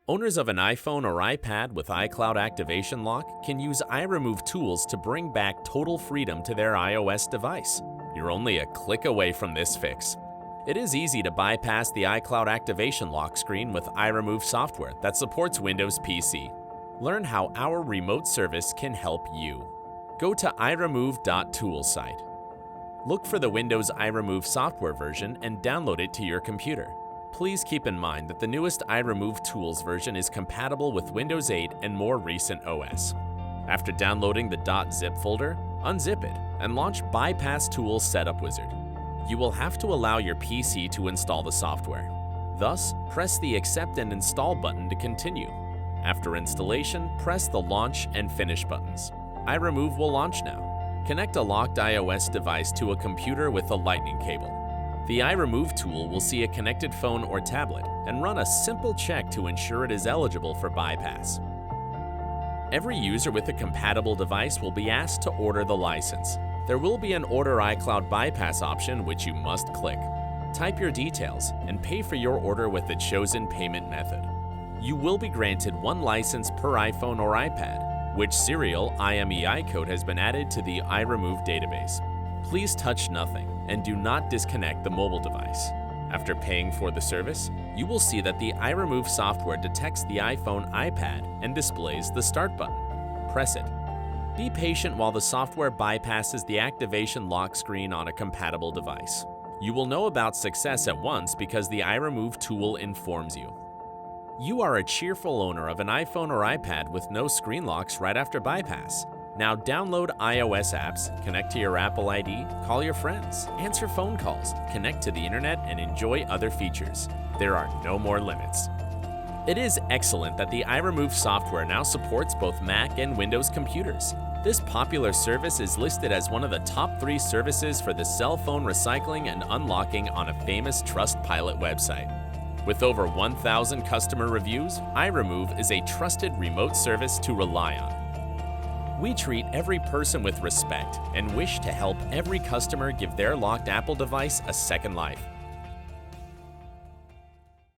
Owners of an iPhone or iPad with iCloud Activation Lock can use iRemove tools to bring back total freedom to their iOS device. You're only a click away from this fix. It is easy to bypass the iCloud Activation Lock screen with iRemove software that supports Windows PC. Learn how our remote service can help you. Go to iremove.tools site. Look for the Windows iRemove software version and download it to your computer. Please keep in mind that the newest iRemove Tools version is compatible with Windows 8 and more recent OS. After downloading the .zip folder, unzip it and launch Bypass Tools Setup Wizard. You will have to allow your PC to install the software. Thus, press the Accept and Install button to continue. After installation, press the Launch and Finish buttons. iRemove will launch now. Connect a locked iOS device to a computer with a lightning cable. The iRemove tool will see a connected phone or tablet and run a simple check to ensure it is eligible for bypass. Every user with a compatible device will be asked to order the license. There will be an Order iCloud Bypass option which you must click. Type your details and pay for your order with the chosen payment method. You will be granted one license per iPhone or iPad, which serial IMEI code has been added to the iRemove database. Please touch nothing and do not disconnect the mobile device. After paying for the service, you will see that the iRemove software detects the iPhone, iPad, and displays the Start button. Press it. Be patient while the software bypasses the activation lock screen on a compatible device. You will know about success at once because the iRemove tool informs you. You are a cheerful owner of an iPhone or iPad with no screen locks right after bypass. Now download iOS apps, connect to your Apple ID, call your friends, answer phone calls, connect to the internet, and enjoy other features. There are no more limits. It is excellent that the iRemove software now supports both Mac and Windows computers. This popular service is listed as one of the top 3 services for the cell phone recycling and unlocking on a famous Trustpilot website. With over 1,000 customer reviews, iRemove is a trusted remote service to rely on. We treat every person with respect and wish to help every customer give their locked Apple device a second life.